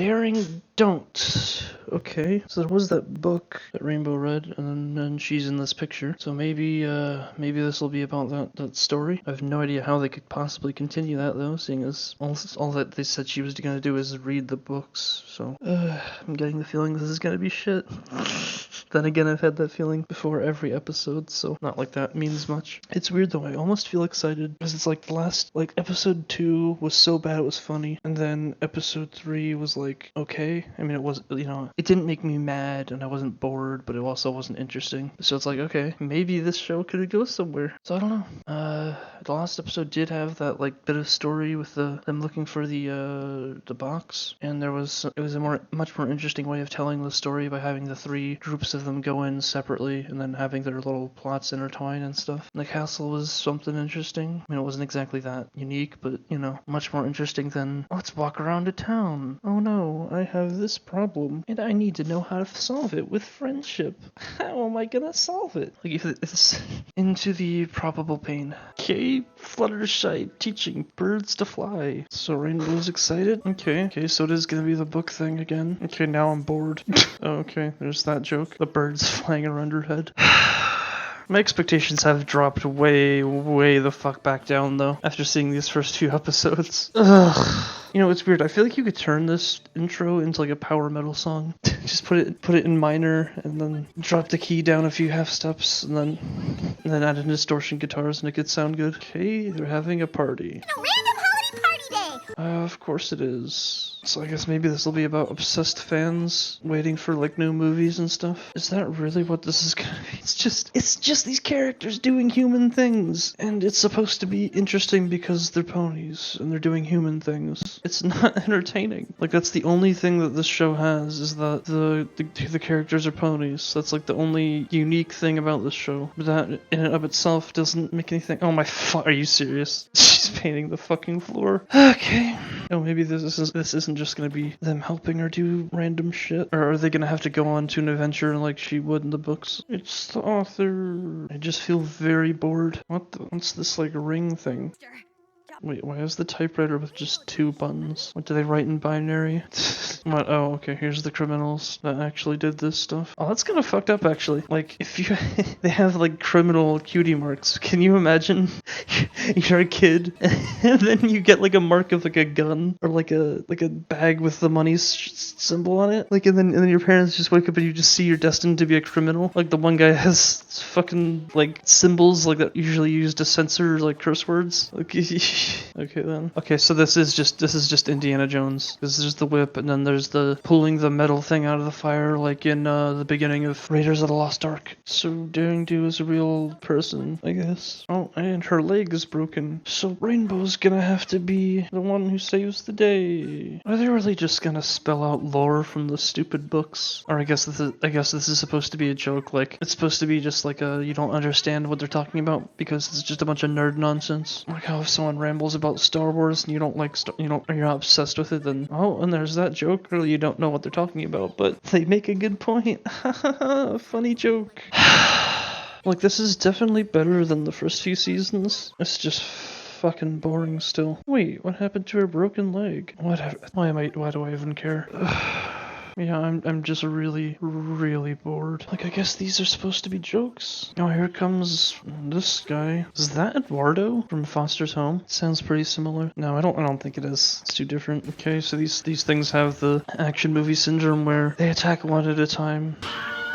Daring Don't. Okay, so there was that book that Rainbow read, and then she's in this picture. So maybe this will be about that story. I have no idea how they could possibly continue that though, seeing as all that they said she was gonna do is read the books. So I'm getting the feeling this is gonna be shit. Then again, I've had that feeling before every episode, so not like that means much. It's weird though, I almost feel excited, because it's like the last, like, episode 2 was so bad it was funny, and then episode 3 was like, okay. I mean, it was, it didn't make me mad, and I wasn't bored, but it also wasn't interesting. So it's like, okay, maybe this show could go somewhere. So I don't know. The last episode did have that, like, bit of story with them looking for the box, and it was a much more interesting way of telling the story by having the 3 groups of them go in separately and then having their little plots intertwine and stuff. The castle was something interesting. I mean, it wasn't exactly that unique, but, much more interesting than, let's walk around a town. Oh no, I have this problem, and I need to know how to solve it with friendship. How am I gonna solve it? Like, if it's into the probable pain. Okay, Fluttershy teaching birds to fly. So Rainbow's excited? Okay, so it is gonna be the book thing again. Okay, now I'm bored. Oh, okay, there's that joke. The birds flying around her head. My expectations have dropped way the fuck back down, though, after seeing these first few episodes. Ugh. It's weird. I feel like you could turn this intro into, like, a power metal song. Just put it in minor, and then drop the key down a few half steps, and then add in distortion guitars, and it could sound good. Okay, they're having a party. A random holiday party day! Of course it is. So I guess maybe this will be about obsessed fans waiting for, like, new movies and stuff. Is that really what this is gonna be? It's just these characters doing human things, and it's supposed to be interesting because they're ponies and they're doing human things. It's not entertaining. Like, that's the only thing that this show has, is that the characters are ponies. That's, like, the only unique thing about this show. But that in and of itself doesn't make anything. Oh my are you serious? She's painting the fucking floor. Okay. Oh, maybe this isn't just gonna be them helping her do random shit? Or are they gonna have to go on to an adventure like she would in the books? It's the author. I just feel very bored. What's this, like, ring thing? Wait, why is the typewriter with just 2 buttons? What, do they write in binary? What? Oh, okay, here's the criminals that actually did this stuff. Oh, that's kind of fucked up, actually. Like, if you... they have, like, criminal cutie marks. Can you imagine you're a kid, and then you get, like, a mark of, like, a gun, or, like a bag with the money symbol on it? Like, and then your parents just wake up and you just see you're destined to be a criminal? Like, the one guy has fucking, like, symbols, like, that usually used to censor, like, curse words. Like, okay then. Okay, so this is just Indiana Jones. This is the whip, and then there's the pulling the metal thing out of the fire, like in the beginning of Raiders of the Lost Ark. So Daring Do is a real person, I guess. Oh, and her leg is broken. So Rainbow's gonna have to be the one who saves the day. Are they really just gonna spell out lore from the stupid books? Or I guess this is supposed to be a joke. Like, it's supposed to be just like you don't understand what they're talking about because it's just a bunch of nerd nonsense. Like how if someone rambles about Star Wars and you don't like you're not obsessed with it, then and there's that joke. Really, you don't know what they're talking about, but they make a good point. Funny joke. Like, this is definitely better than the first few seasons. It's just fucking boring still. Wait, what happened to her broken leg? Whatever. Why do I even care? Yeah, I'm just really bored. Like, I guess these are supposed to be jokes. Oh, here comes this guy. Is that Eduardo from Foster's Home? Sounds pretty similar. No, I don't think it is. It's too different. Okay, so these things have the action movie syndrome where they attack one at a time.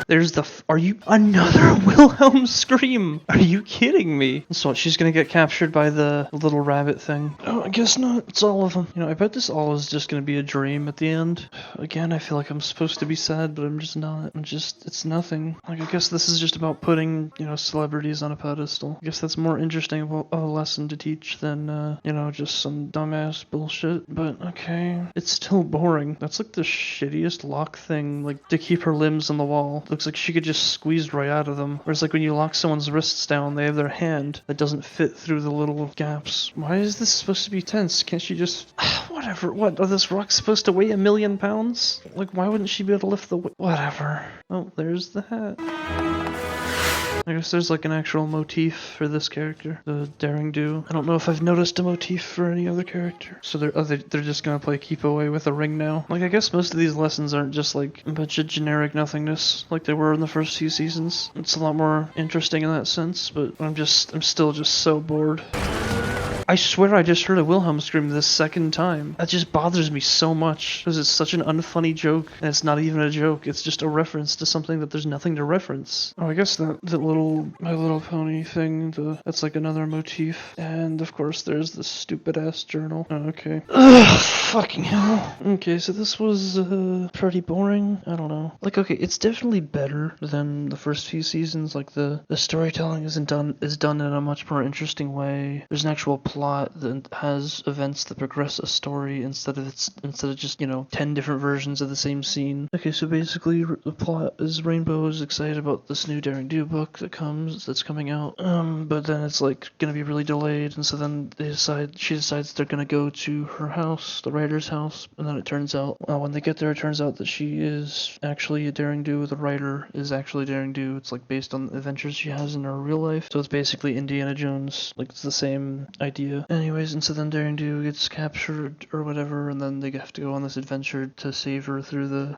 There's are you another Wilhelm scream? Are you kidding me? So she's gonna get captured by the little rabbit thing. Oh, I guess not. It's all of them. I bet this all is just gonna be a dream at the end. Again, I feel like I'm supposed to be sad, but I'm just not. It's nothing. Like, I guess this is just about putting, celebrities on a pedestal. I guess that's more interesting of a lesson to teach than, just some dumbass bullshit. But, okay. It's still boring. That's like the shittiest lock thing, like, to keep her limbs on the wall. Looks like she could just squeeze right out of them. Whereas, like, when you lock someone's wrists down, they have their hand that doesn't fit through the little gaps. Why is this supposed to be tense? Can't she just... Whatever. What? Are this rock supposed to weigh 1,000,000 pounds? Like, why wouldn't she be able to lift the... Whatever. Oh, there's the hat. I guess there's like an actual motif for this character, the Daring Do. I don't know if I've noticed a motif for any other character. So they're just gonna play keep away with a ring now. Like, I guess most of these lessons aren't just like a bunch of generic nothingness like they were in the first few seasons. It's a lot more interesting in that sense, but I'm still just so bored. I swear I just heard a Wilhelm scream this second time. That just bothers me so much, because it's such an unfunny joke, and it's not even a joke, it's just a reference to something that there's nothing to reference. Oh, I guess that little My Little Pony thing, that's like another motif. And of course there's this stupid ass journal. Oh, okay. Ugh, fucking hell. Okay, so this was pretty boring. I don't know. Like, okay, it's definitely better than the first few seasons. Like, the storytelling is done in a much more interesting way. There's an actual plot that has events that progress a story instead of just, 10 different versions of the same scene. Okay, so basically the plot is Rainbow is excited about this new Daring Do book that's coming out. But then it's like gonna be really delayed, and so then she decides they're gonna go to her house, the writer's house, and then it turns out when they get there, it turns out that she is actually a Daring Do. The writer is actually Daring Do. It's like based on the adventures she has in her real life. So it's basically Indiana Jones. Like, it's the same idea. Anyways, and so then Daring Do gets captured or whatever, and then they have to go on this adventure to save her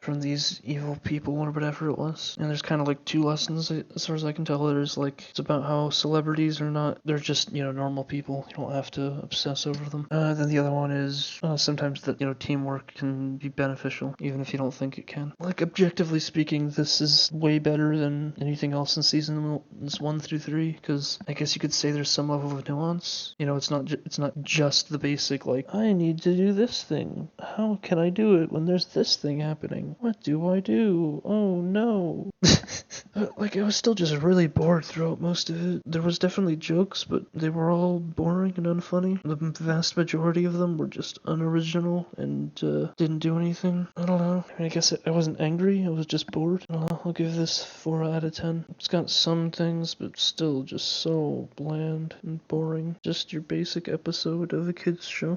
from these evil people or whatever it was. And there's kind of like two lessons as far as I can tell. There's like, it's about how celebrities are not, they're just, normal people. You don't have to obsess over them. Then the other one is sometimes that, teamwork can be beneficial, even if you don't think it can. Like, objectively speaking, this is way better than anything else in seasons 1 through 3, because I guess you could say there's some level of nuance. It's not just the basic, like, I need to do this thing. How can I do it when there's this thing happening? What do I do? Oh no. Like, I was still just really bored throughout most of it. There was definitely jokes, but they were all boring and unfunny. The vast majority of them were just unoriginal and didn't do anything. I don't know. I guess I wasn't angry, I was just bored. I don't know, I'll give this 4 out of 10. It's got some things, but still just so bland and boring. Just your basic episode of a kids show.